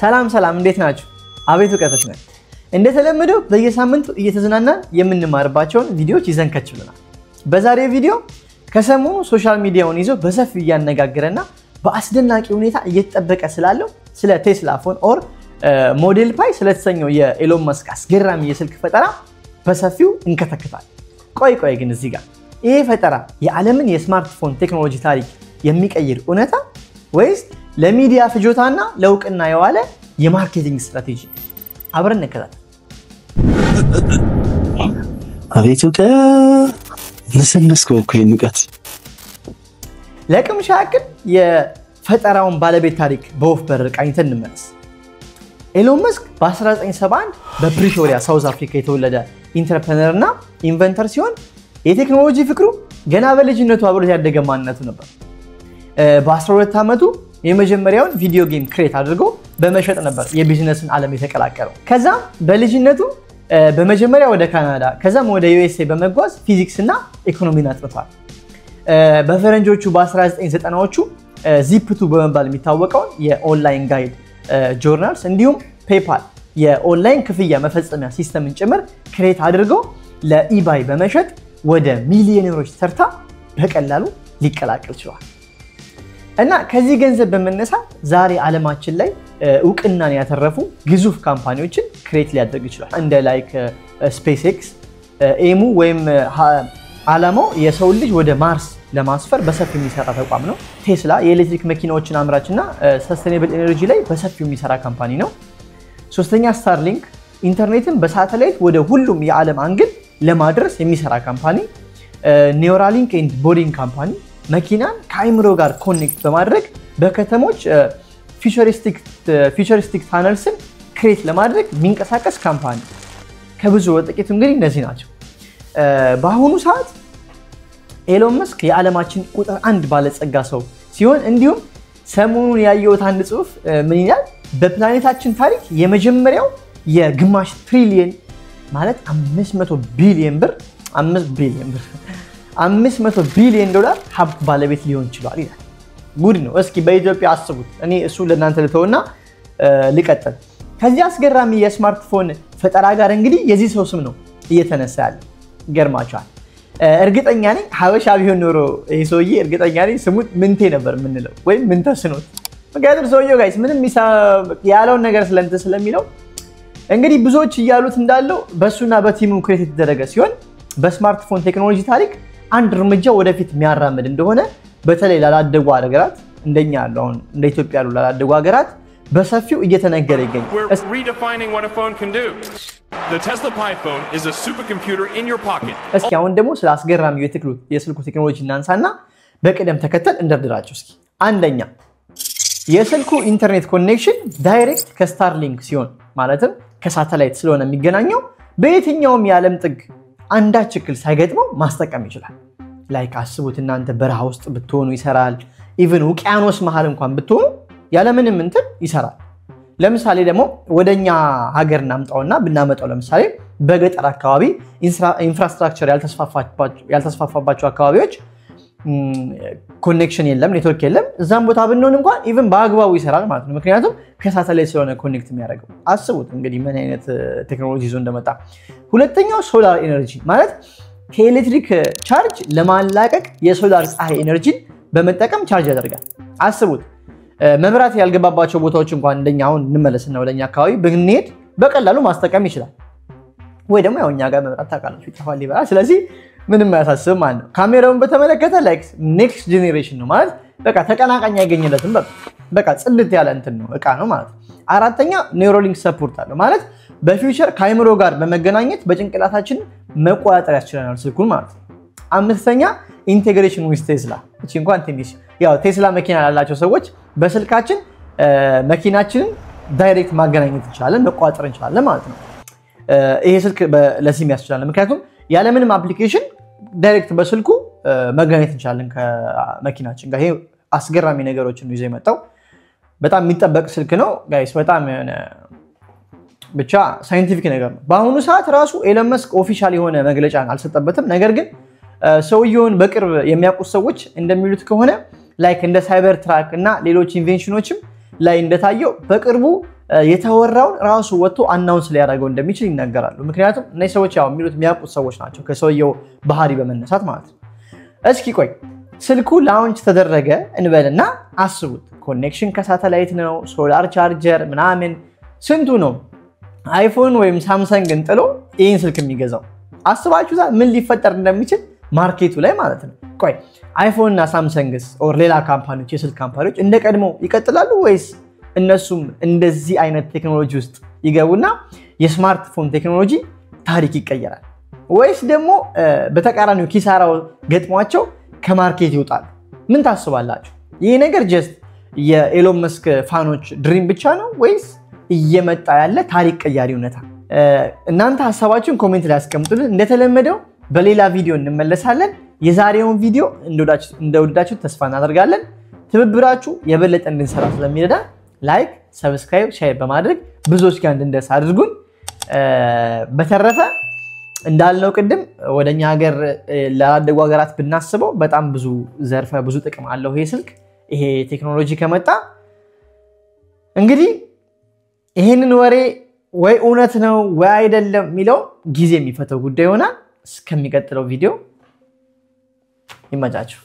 ሰላም እንዴት ናችሁ? አቤት ወቀተሽ ነን። እንደተለመደው በየሳምንቱ እየተዝናናን የምንማርባቸውን ቪዲዮዎች ይዘን ከችለናል። በዛሬው ቪዲዮ ከሰሞኑ ሶሻል ሚዲያውን ይዞ በሰፊው ያነጋገረና በአስደናቂ ሁኔታ እየተጠበቀ ስላለው ስለ ቴስላ ፎን ኦር ሞዴል ፓይ ስለተሰኘው የኤሎን መስክ አስገራሚ የስልክ ፈጠራ በሰፊው እንከተክታለን። ቆይ ግን እዚህ ጋር ይሄ ፈጠራ የዓለምን የስማርትፎን ቴክኖሎጂ ታሪክ የሚቀይር እውነታ ወይስ ለሚዲያ ፍጆታና ለውቅና የዋለ የማርኬቲንግ ስትራቴጂ? አብረን እንከታተል። አቤቱ ለሰነስከው እኮ ንቀት ለቅምሻ ያክል የፈጠራውን ባለቤት ታሪክ በወፍ በረር ቃኝተን እንመለስ። ኤሎን መስክ በ1971 በፕሪቶሪያ ሳውዝ አፍሪካ የተወለደ ኢንተርፕረነር እና ኢንቨንተር ሲሆን የቴክኖሎጂ ፍቅሩ ገና በልጅነቱ አብሮት ያደገ ማንነቱ ነበር። በ12 ዓመቱ የመጀመሪያውን ቪዲዮ ጌም ክሬት አድርጎ በመሸጥ ነበር የቢዝነስን ዓለም የተቀላቀለው። ከዛም በልጅነቱ በመጀመሪያ ወደ ካናዳ ከዛም ወደ ዩኤስኤ በመጓዝ ፊዚክስ እና ኢኮኖሚን አጥንቷል። በፈረንጆቹ በ1990ዎቹ ዚፕ2 በመባል የሚታወቀውን የኦንላይን ጋይድ ጆርናልስ እንዲሁም ፔፓል የኦንላይን ክፍያ መፈጸሚያ ሲስተምን ጭምር ክሬት አድርጎ ለኢባይ በመሸጥ ወደ ሚሊዮነሮች ተርታ በቀላሉ ሊቀላቀል ችሏል። እና ከዚህ ገንዘብ በመነሳት ዛሬ ዓለማችን ላይ እውቅናን ያተረፉ ግዙፍ ካምፓኒዎችን ክሬት ሊያደርግ ይችላል። እንደ ላይክ ስፔስ ኤክስ ኤሙ ወይም ዓላማው የሰው ልጅ ወደ ማርስ ለማስፈር በሰፊው የሚሰራ ተቋም ነው። ቴስላ የኤሌክትሪክ መኪናዎችን አምራችና ሰስቴኔብል ኤነርጂ ላይ በሰፊው የሚሰራ ካምፓኒ ነው። ሶስተኛ ስታርሊንክ ኢንተርኔትን በሳተላይት ወደ ሁሉም የዓለም አንግል ለማድረስ የሚሰራ ካምፓኒ። ኒውራሊንክ ኤንድ ቦዲንግ ካምፓኒ መኪናን ከአይምሮ ጋር ኮኔክት በማድረግ በከተሞች ፊቸሪስቲክ ታነልስን ክሬት ለማድረግ የሚንቀሳቀስ ካምፓኒ። ከብዙ በጥቂቱ እንግዲህ እነዚህ ናቸው። በአሁኑ ሰዓት ኤሎን መስክ የዓለማችን ቁጥር 1 ባለጸጋ ሰው ሲሆን እንዲሁም ሰሞኑን ያየሁት አንድ ጽሑፍ ምን ይላል? በፕላኔታችን ታሪክ የመጀመሪያው የግማሽ ትሪሊየን ማለት 500 ቢሊዮን ዶላር ሀብት ባለቤት ሊሆን ይችላል ይላል። ጉድ ነው። እስኪ በኢትዮጵያ አስቡት። እኔ እሱ ለእናንተ ልተውና ልቀጥል። ከዚህ አስገራሚ የስማርትፎን ፈጠራ ጋር እንግዲህ የዚህ ሰው ስም ነው እየተነሳ ያለ። ገርማቸዋል። እርግጠኛ ነኝ ሀበሻ ቢሆን ኖሮ ይሄ ሰውዬ እርግጠኛ ነኝ ስሙት ምንቴ ነበር የምንለው ወይም ምንተስኖት። ምክንያቱም ሰውዬው ጋይስ ምንም ያለውን ነገር ስለሚለው እንግዲህ ብዙዎች እያሉት እንዳለው በሱና በቲሙ ክሬት የተደረገ ሲሆን በስማርትፎን ቴክኖሎጂ ታሪክ አንድ እርምጃ ወደፊት የሚያራምድ እንደሆነ በተለይ ላላደጉ ሀገራት እንደኛ ያለው እንደ ኢትዮጵያ ያሉ ላላደጉ ሀገራት በሰፊው እየተነገረ ይገኛል። እስኪ አሁን ደግሞ ስለ አስገራሚው የስልኩ ቴክኖሎጂ እናንሳና በቅደም ተከተል እንደርድራቸው። እስኪ አንደኛ የስልኩ ኢንተርኔት ኮኔክሽን ዳይሬክት ከስታርሊንክ ሲሆን ማለትም ከሳተላይት ስለሆነ የሚገናኘው በየትኛውም የዓለም ጥግ አንዳች እክል ሳይገጥመው ማስጠቀም ይችላል። ላይክ አስቡት እናንተ በረሃ ውስጥ ብትሆኑ ይሰራል። ኢቭን ውቅያኖስ መሃል እንኳን ብትሆኑ ያለምንም እንትን ይሰራል። ለምሳሌ ደግሞ ወደኛ ሀገር እናምጣውና ብናመጣው ለምሳሌ በገጠር አካባቢ ኢንፍራስትራክቸር ያልተስፋፋባቸው አካባቢዎች ኮኔክሽን የለም፣ ኔትወርክ የለም። እዛም ቦታ ብንሆን እንኳን ኢቭን በአግባቡ ይሰራል ማለት ነው። ምክንያቱም ከሳተላይት ስለሆነ ኮኔክት የሚያደርገው። አስቡት እንግዲህ ምን አይነት ቴክኖሎጂ ይዞ እንደመጣ። ሁለተኛው ሶላር ኤነርጂ ማለት ከኤሌክትሪክ ቻርጅ ለማላቀቅ የሶላር ፀሐይ ኤነርጂን በመጠቀም ቻርጅ ያደርጋል። አስቡት መብራት ያልገባባቸው ቦታዎች እንኳን እንደኛ አሁን እንመለስና ወደኛ አካባቢ ብንሄድ በቀላሉ ማስጠቀም ይችላል። ወይ ደግሞ ያው እኛ ጋር መብራት ታውቃላችሁ ይጠፋል ይበራል። ስለዚህ ምንም አያሳስብም ማለት ነው። ካሜራውን በተመለከተ ላይክ ኔክስት ጄኔሬሽን ነው ማለት በቃ ተቀናቃኝ አይገኝለትም። በቃ ጽድት ያለ እንትን ነው እቃ ነው ማለት ነው። አራተኛ ኒውሮሊንክ ሰፖርት አለው ማለት በፊውቸር ከአይምሮ ጋር በመገናኘት በጭንቅላታችን መቆጣጠር ያስችለናል ስልኩን ማለት ነው። አምስተኛ ኢንቴግሬሽን ዊዝ ቴስላ። እቺ እንኳን ትንሽ ያው ቴስላ መኪና ያላቸው ሰዎች በስልካችን መኪናችንን ዳይሬክት ማገናኘት እንችላለን፣ መቆጣጠር እንችላለን ማለት ነው። ይሄ ስልክ ለሲም ያስችላል። ምክንያቱም ያለምንም አፕሊኬሽን ዳይሬክት በስልኩ መገናኘት እንችላለን ከመኪናችን ጋር። ይሄ አስገራሚ ነገሮችን ይዞ የመጣው በጣም የሚጠበቅ ስልክ ነው ጋይስ። በጣም ብቻ ሳይንቲፊክ ነገር ነው። በአሁኑ ሰዓት ራሱ ኤሎን መስክ ኦፊሻል የሆነ መግለጫን አልሰጠበትም። ነገር ግን ሰውየውን በቅርብ የሚያውቁት ሰዎች እንደሚሉት ከሆነ ላይክ እንደ ሳይበር ትራክ እና ሌሎች ኢንቬንሽኖችም ላይ እንደታየው በቅርቡ የተወራውን ራሱ ወጥቶ አናውንስ ሊያደርገው እንደሚችል ይናገራሉ። ምክንያቱም እነዚህ ሰዎች ያው የሚሉት የሚያውቁት ሰዎች ናቸው ከሰውየው ባህሪ በመነሳት ማለት ነው። እስኪ ቆይ ስልኩ ላውንች ተደረገ እንበልና አስቡት፣ ኮኔክሽን ከሳተላይት ነው፣ ሶላር ቻርጀር ምናምን፣ ስንቱ ነው አይፎን ወይም ሳምሰንግን ጥሎ ይህን ስልክ የሚገዛው? አስባችሁታ ምን ሊፈጠር እንደሚችል ማርኬቱ ላይ ማለት ነው። ቆይ አይፎን እና ሳምሰንግስ ኦር ሌላ ካምፓኒዎች የስልክ ካምፓኒዎች እንደቀድሞ ይቀጥላሉ ወይስ እነሱም እንደዚህ አይነት ቴክኖሎጂ ውስጥ ይገቡና የስማርትፎን ቴክኖሎጂ ታሪክ ይቀየራል? ወይስ ደግሞ በተቃራኒው ኪሳራው ገጥሟቸው ከማርኬት ይወጣሉ? ምን ታስባላችሁ? ይህ ነገር ጀስት የኤሎን መስክ ፋኖች ድሪም ብቻ ነው ወይስ እየመጣ ያለ ታሪክ ቀያሪ እውነታ? እናንተ ሐሳባችሁን ኮሜንት ላይ አስቀምጡልን። እንደተለመደው በሌላ ቪዲዮ እንመለሳለን። የዛሬውን ቪዲዮ እንደወደዳችሁ ተስፋ እናደርጋለን። ትብብራችሁ የበለጠ እንድንሰራ ስለሚረዳ ላይክ፣ ሰብስክራይብ፣ ሼር በማድረግ ብዙዎች ጋር እንድንደርስ አድርጉን። በተረፈ እንዳልነው ቅድም ወደኛ ሀገር ለአደጉ ሀገራት ብናስበው በጣም ብዙ ዘርፈ ብዙ ጥቅም አለው ይሄ ስልክ፣ ይሄ ቴክኖሎጂ ከመጣ። እንግዲህ ይሄንን ወሬ ወይ እውነት ነው ወይ አይደለም የሚለው ጊዜ የሚፈተው ጉዳይ ይሆናል። እስከሚቀጥለው ቪዲዮ ይመቻችሁ።